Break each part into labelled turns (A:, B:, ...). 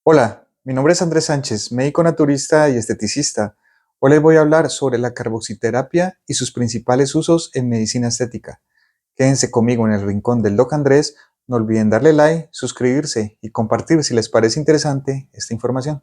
A: Hola, mi nombre es Andrés Sánchez, médico naturista y esteticista. Hoy les voy a hablar sobre la carboxiterapia y sus principales usos en medicina estética. Quédense conmigo en el rincón del Doc Andrés. No olviden darle like, suscribirse y compartir si les parece interesante esta información.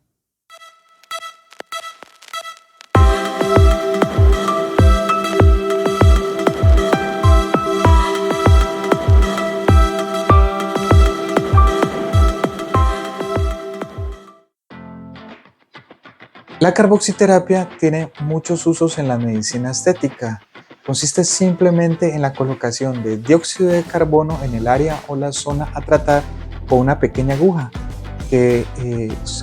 A: La carboxiterapia tiene muchos usos en la medicina estética. Consiste simplemente en la colocación de dióxido de carbono en el área o la zona a tratar con una pequeña aguja, que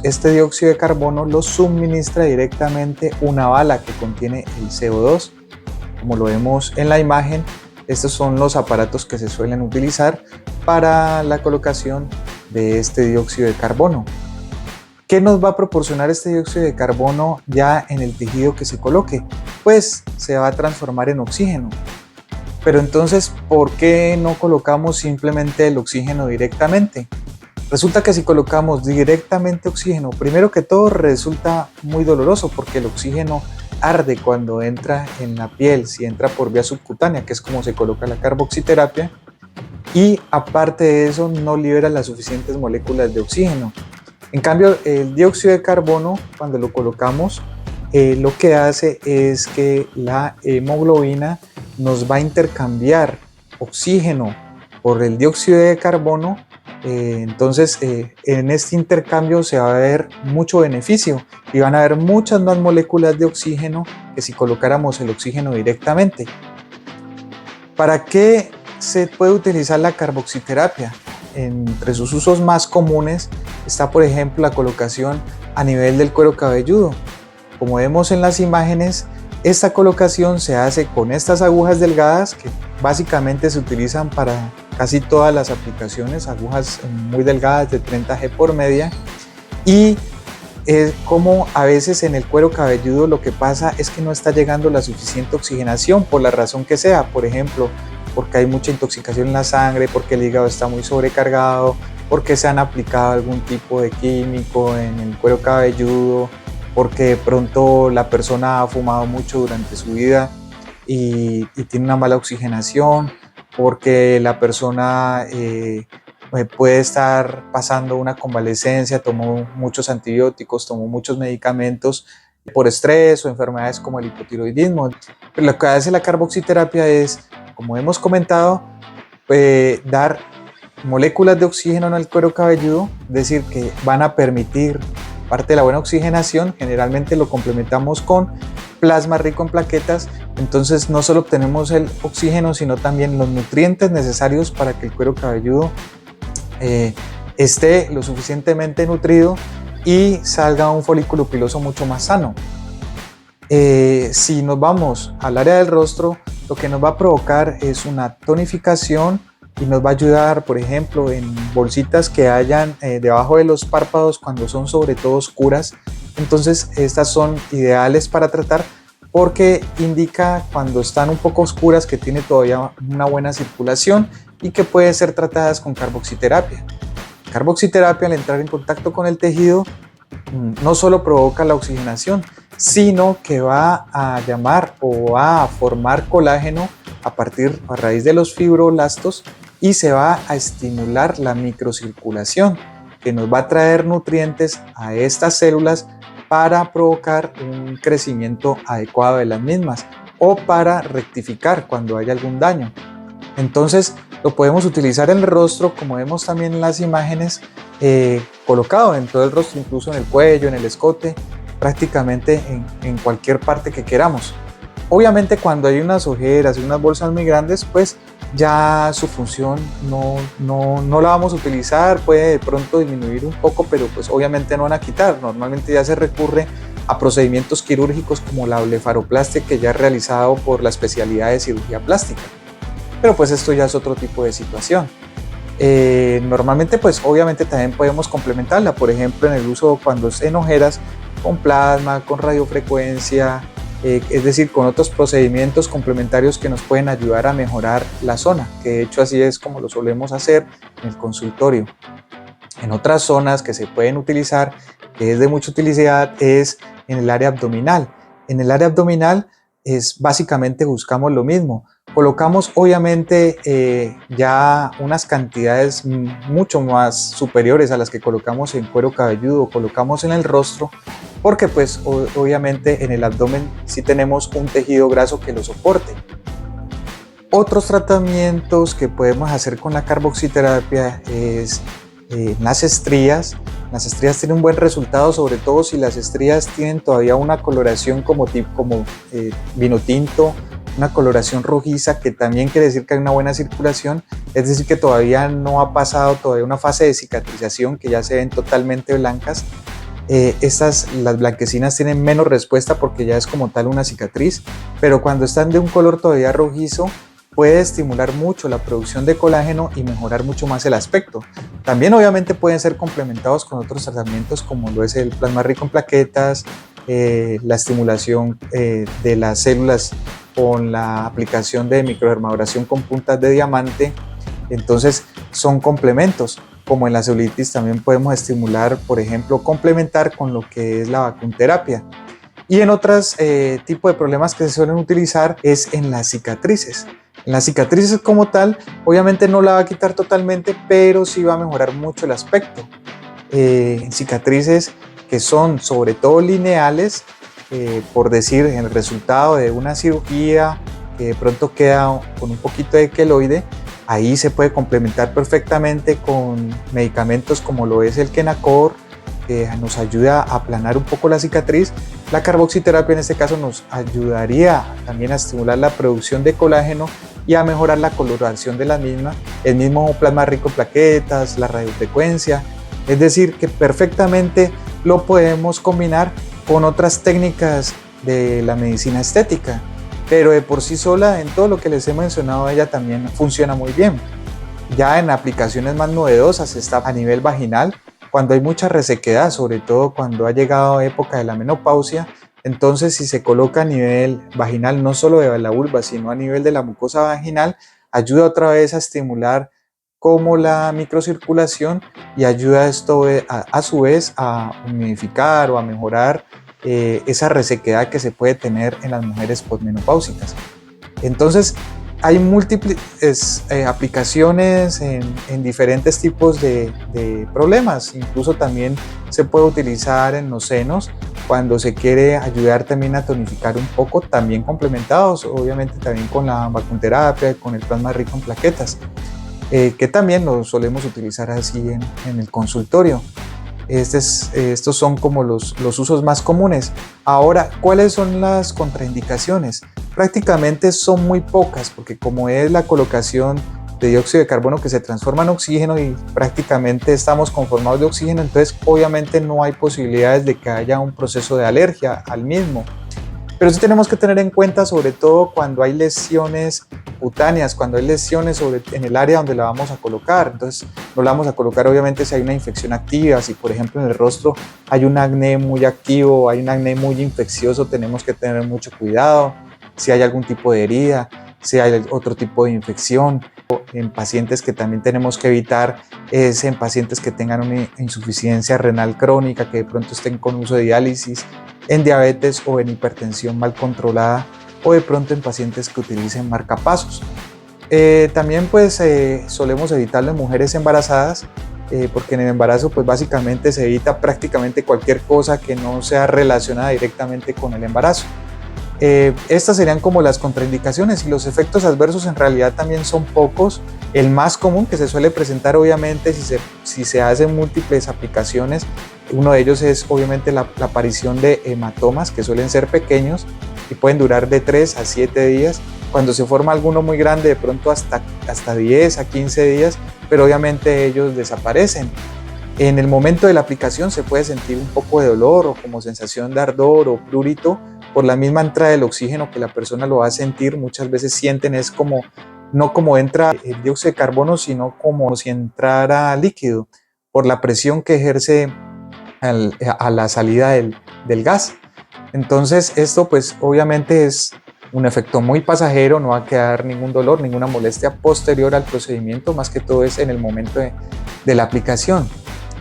A: este dióxido de carbono lo suministra directamente una bala que contiene el CO2. Como lo vemos en la imagen, estos son los aparatos que se suelen utilizar para la colocación de este dióxido de carbono. ¿Qué nos va a proporcionar este dióxido de carbono ya en el tejido que se coloque? Pues se va a transformar en oxígeno. Pero entonces, ¿por qué no colocamos simplemente el oxígeno directamente? Resulta que si colocamos directamente oxígeno, primero que todo resulta muy doloroso porque el oxígeno arde cuando entra en la piel, si entra por vía subcutánea, que es como se coloca la carboxiterapia, y aparte de eso no libera las suficientes moléculas de oxígeno. En cambio, el dióxido de carbono, cuando lo colocamos, lo que hace es que la hemoglobina nos va a intercambiar oxígeno por el dióxido de carbono. Entonces, en este intercambio se va a ver mucho beneficio y van a haber muchas más moléculas de oxígeno que si colocáramos el oxígeno directamente. ¿Para qué se puede utilizar la carboxiterapia? Entre sus usos más comunes está, por ejemplo, la colocación a nivel del cuero cabelludo. Como vemos en las imágenes, esta colocación se hace con estas agujas delgadas que básicamente se utilizan para casi todas las aplicaciones, agujas muy delgadas de 30G por media, y como a veces en el cuero cabelludo lo que pasa es que no está llegando la suficiente oxigenación por la razón que sea, por ejemplo, porque hay mucha intoxicación en la sangre, porque el hígado está muy sobrecargado, porque se han aplicado algún tipo de químico en el cuero cabelludo, porque de pronto la persona ha fumado mucho durante su vida y tiene una mala oxigenación, porque la persona puede estar pasando una convalecencia, tomó muchos antibióticos, tomó muchos medicamentos por estrés o enfermedades como el hipotiroidismo. Pero lo que hace la carboxiterapia es, como hemos comentado, dar moléculas de oxígeno en el cuero cabelludo, es decir, que van a permitir parte de la buena oxigenación. Generalmente lo complementamos con plasma rico en plaquetas, entonces no solo obtenemos el oxígeno, sino también los nutrientes necesarios para que el cuero cabelludo esté lo suficientemente nutrido y salga un folículo piloso mucho más sano. Si nos vamos al área del rostro, lo que nos va a provocar es una tonificación y nos va a ayudar, por ejemplo, en bolsitas que hayan debajo de los párpados cuando son sobre todo oscuras. Entonces estas son ideales para tratar porque indica cuando están un poco oscuras que tiene todavía una buena circulación y que pueden ser tratadas con carboxiterapia. Carboxiterapia, al entrar en contacto con el tejido, no solo provoca la oxigenación, sino que va a llamar o va a formar colágeno a raíz de los fibroblastos y se va a estimular la microcirculación, que nos va a traer nutrientes a estas células para provocar un crecimiento adecuado de las mismas o para rectificar cuando hay algún daño. Entonces lo podemos utilizar en el rostro, como vemos también en las imágenes, colocado en todo el rostro, incluso en el cuello, en el escote, prácticamente en cualquier parte que queramos. Obviamente cuando hay unas ojeras y unas bolsas muy grandes, pues ya su función no la vamos a utilizar, puede de pronto disminuir un poco, pero pues obviamente no van a quitar. Normalmente ya se recurre a procedimientos quirúrgicos como la blefaroplastia, que ya es realizado por la especialidad de cirugía plástica. Pero pues esto ya es otro tipo de situación. Normalmente pues obviamente también podemos complementarla, por ejemplo en el uso cuando es en ojeras, con plasma, con radiofrecuencia, es decir, con otros procedimientos complementarios que nos pueden ayudar a mejorar la zona, que de hecho así es como lo solemos hacer en el consultorio. En otras zonas que se pueden utilizar, que es de mucha utilidad, es en el área abdominal. En el área abdominal básicamente buscamos lo mismo. Colocamos obviamente ya unas cantidades mucho más superiores a las que colocamos en cuero cabelludo o colocamos en el rostro, porque pues obviamente en el abdomen sí tenemos un tejido graso que lo soporte. Otros tratamientos que podemos hacer con la carboxiterapia es las estrías. Las estrías tienen un buen resultado, sobre todo si las estrías tienen todavía una coloración como vino tinto, una coloración rojiza, que también quiere decir que hay una buena circulación, es decir, que todavía no ha pasado todavía una fase de cicatrización, que ya se ven totalmente blancas. Las blanquecinas tienen menos respuesta porque ya es como tal una cicatriz, pero cuando están de un color todavía rojizo, puede estimular mucho la producción de colágeno y mejorar mucho más el aspecto. También obviamente pueden ser complementados con otros tratamientos como lo es el plasma rico en plaquetas, la estimulación de las células con la aplicación de microdermabrasión con puntas de diamante. Entonces son complementos. Como en la celulitis también podemos estimular, por ejemplo, complementar con lo que es la vacunterapia. Y en otros tipos de problemas que se suelen utilizar es en las cicatrices. En las cicatrices como tal, obviamente no la va a quitar totalmente, pero sí va a mejorar mucho el aspecto. En cicatrices que son sobre todo lineales, por decir, en el resultado de una cirugía que de pronto queda con un poquito de queloide, ahí se puede complementar perfectamente con medicamentos como lo es el Kenacor, que nos ayuda a aplanar un poco la cicatriz. La carboxiterapia en este caso nos ayudaría también a estimular la producción de colágeno y a mejorar la coloración de la misma, el mismo plasma rico en plaquetas, la radiofrecuencia, es decir, que perfectamente lo podemos combinar con otras técnicas de la medicina estética, pero de por sí sola, en todo lo que les he mencionado, ella también funciona muy bien. Ya en aplicaciones más novedosas está a nivel vaginal, cuando hay mucha resequedad, sobre todo cuando ha llegado época de la menopausia. Entonces, si se coloca a nivel vaginal, no solo de la vulva, sino a nivel de la mucosa vaginal, ayuda otra vez a estimular como la microcirculación y ayuda esto a su vez a humidificar o a mejorar esa resequedad que se puede tener en las mujeres posmenopáusicas. Entonces, hay múltiples aplicaciones en diferentes tipos de problemas. Incluso también se puede utilizar en los senos cuando se quiere ayudar también a tonificar un poco, también complementados obviamente también con la vacunterapia, con el plasma rico en plaquetas, que también lo solemos utilizar así en el consultorio. Estos son como los usos más comunes. Ahora, ¿cuáles son las contraindicaciones? Prácticamente son muy pocas, porque como es la colocación de dióxido de carbono que se transforma en oxígeno y prácticamente estamos conformados de oxígeno, entonces obviamente no hay posibilidades de que haya un proceso de alergia al mismo. Pero sí tenemos que tener en cuenta, sobre todo cuando hay lesiones cutáneas, cuando hay lesiones en el área donde la vamos a colocar. Entonces no la vamos a colocar obviamente si hay una infección activa, si por ejemplo en el rostro hay un acné muy activo, hay un acné muy infeccioso, tenemos que tener mucho cuidado. Si hay algún tipo de herida, si hay otro tipo de infección. En pacientes que también tenemos que evitar es en pacientes que tengan una insuficiencia renal crónica, que de pronto estén con uso de diálisis, en diabetes o en hipertensión mal controlada, o de pronto en pacientes que utilicen marcapasos. También pues solemos evitarlo en mujeres embarazadas, porque en el embarazo pues básicamente se evita prácticamente cualquier cosa que no sea relacionada directamente con el embarazo. Estas serían como las contraindicaciones, y los efectos adversos en realidad también son pocos. El más común que se suele presentar obviamente si se hacen múltiples aplicaciones, uno de ellos es obviamente la aparición de hematomas, que suelen ser pequeños y pueden durar de 3 a 7 días. Cuando se forma alguno muy grande, de pronto hasta 10 a 15 días, pero obviamente ellos desaparecen. En el momento de la aplicación se puede sentir un poco de dolor o como sensación de ardor o prurito por la misma entrada del oxígeno que la persona lo va a sentir. Muchas veces sienten es como, no como entra el dióxido de carbono, sino como si entrara líquido por la presión que ejerce a la salida del gas. Entonces esto pues obviamente es un efecto muy pasajero, no va a quedar ningún dolor, ninguna molestia posterior al procedimiento, más que todo es en el momento de la aplicación.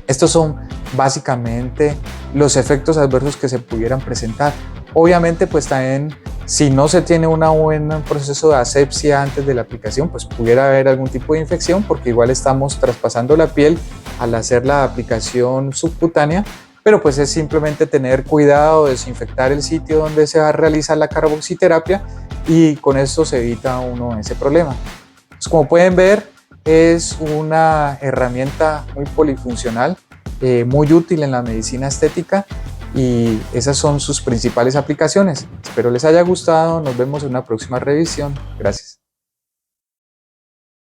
A: Estos son básicamente los efectos adversos que se pudieran presentar. Obviamente, pues también si no se tiene un buen proceso de asepsia antes de la aplicación, pues pudiera haber algún tipo de infección, porque igual estamos traspasando la piel al hacer la aplicación subcutánea, pero pues es simplemente tener cuidado, desinfectar el sitio donde se va a realizar la carboxiterapia y con esto se evita uno ese problema. Pues como pueden ver, es una herramienta muy polifuncional, muy útil en la medicina estética y esas son sus principales aplicaciones. Espero les haya gustado, nos vemos en una próxima revisión. Gracias.